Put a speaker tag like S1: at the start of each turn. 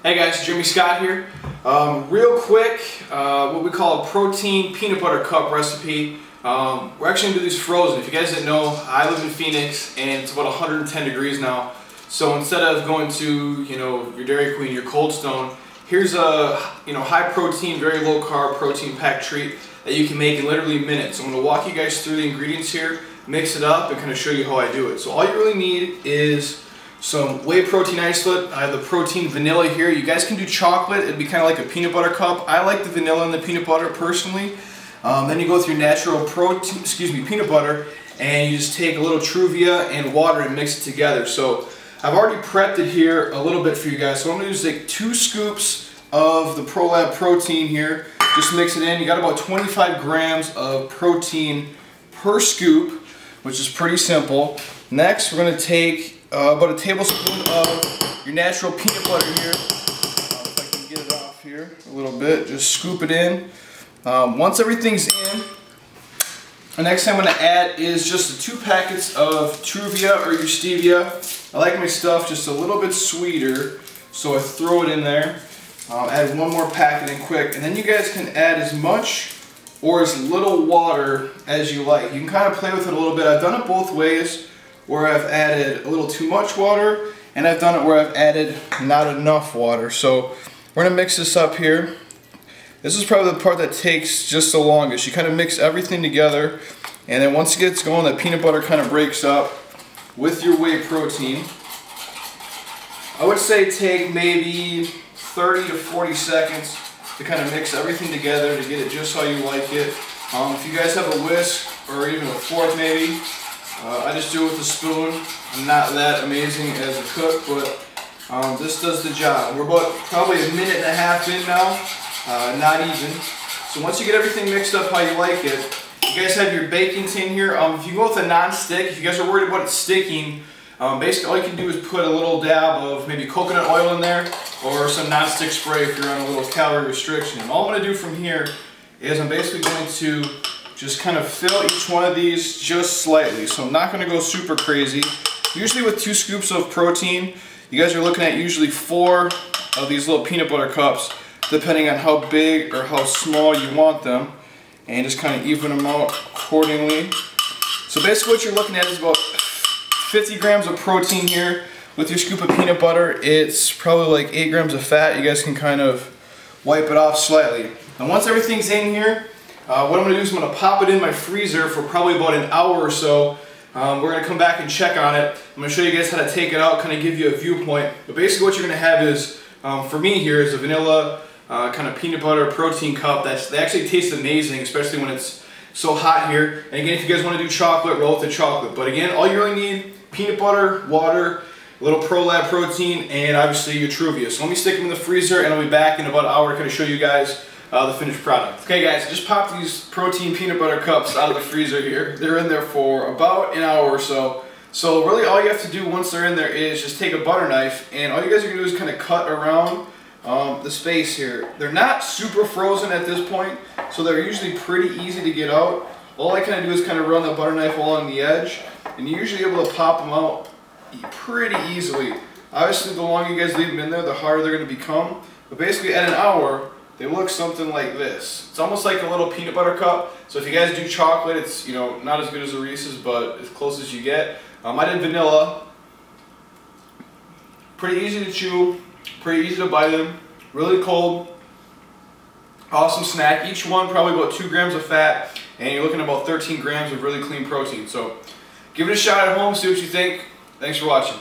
S1: Hey guys, Jimmy Scott here. Real quick, what we call a protein peanut butter cup recipe. We're actually going to do these frozen. If you guys didn't know, I live in Phoenix and it's about 110 degrees now. So instead of going to, your Dairy Queen, your Cold Stone, here's a, high protein, very low carb protein packed treat that you can make in literally minutes. I'm going to walk you guys through the ingredients here, mix it up, and kind of show you how I do it. So all you really need is some whey protein isolate. I have the protein vanilla here. You guys can do chocolate. It'd be kind of like a peanut butter cup. I like the vanilla and the peanut butter personally. Then you go through natural peanut butter, and you just take a little Truvia and water and mix it together. So I've already prepped it here a little bit for you guys. So I'm going to use like 2 scoops of the Prolab protein here. Just mix it in. You got about 25 grams of protein per scoop, which is pretty simple. Next, we're going to take about a tablespoon of your natural peanut butter here. If I can get it off here a little bit, just scoop it in. Once everything's in, the next thing I'm going to add is just the 2 packets of Truvia or your stevia. I like my stuff just a little bit sweeter, so I throw it in there. Add 1 more packet in quick, and then you guys can add as much or as little water as you like. You can kind of play with it a little bit. I've done it both ways, where I've added a little too much water, and I've done it where I've added not enough water. So we're going to mix this up here. This is probably the part that takes just the longest. You kind of mix everything together, and then once it gets going, the peanut butter kind of breaks up with your whey protein. I would say take maybe 30 to 40 seconds to kind of mix everything together to get it just how you like it. If you guys have a whisk or even a fork maybe, I just do it with a spoon. I'm not that amazing as a cook, but this does the job. We're about probably a minute and a half in now, not even. So once you get everything mixed up how you like it, you guys have your baking tin here. If you go with a non-stick, if you guys are worried about it sticking, basically all you can do is put a little dab of maybe coconut oil in there or some non-stick spray if you're on a little calorie restriction. And all I'm going to do from here is I'm basically going to just kind of fill each one of these just slightly. So I'm not going to go super crazy. Usually with 2 scoops of protein, you guys are looking at usually 4 of these little peanut butter cups, depending on how big or how small you want them, and just kind of even them out accordingly. So basically what you're looking at is about 50 grams of protein here. With your scoop of peanut butter, it's probably like 8 grams of fat. You guys can kind of wipe it off slightly. And once everything's in here, what I'm going to do is I'm going to pop it in my freezer for probably about an hour or so. We're going to come back and check on it. I'm going to show you guys how to take it out, kind of give you a viewpoint. But basically what you're going to have is, for me here, is a vanilla kind of peanut butter protein cup. They actually taste amazing, especially when it's so hot here. And again, if you guys want to do chocolate, roll with the chocolate. But again, all you really need, peanut butter, water, a little Prolab protein, and obviously your Truvia. So let me stick them in the freezer, and I'll be back in about an hour to kind of show you guys the finished product. Okay guys, I just popped these protein peanut butter cups out of the freezer here. They're in there for about an hour or so. So really all you have to do once they're in there is just take a butter knife, and all you guys are going to do is kind of cut around the space here. They're not super frozen at this point, so they're usually pretty easy to get out. All I kind of do is kind of run the butter knife along the edge, and you're usually able to pop them out pretty easily. Obviously the longer you guys leave them in there, the harder they're going to become. But basically at an hour, they look something like this. It's almost like a little peanut butter cup. So if you guys do chocolate, it's not as good as a Reese's, but as close as you get. I did vanilla. Pretty easy to chew, pretty easy to bite them. Really cold. Awesome snack. Each one probably about 2 grams of fat, and you're looking at about 13 grams of really clean protein. So give it a shot at home, see what you think. Thanks for watching.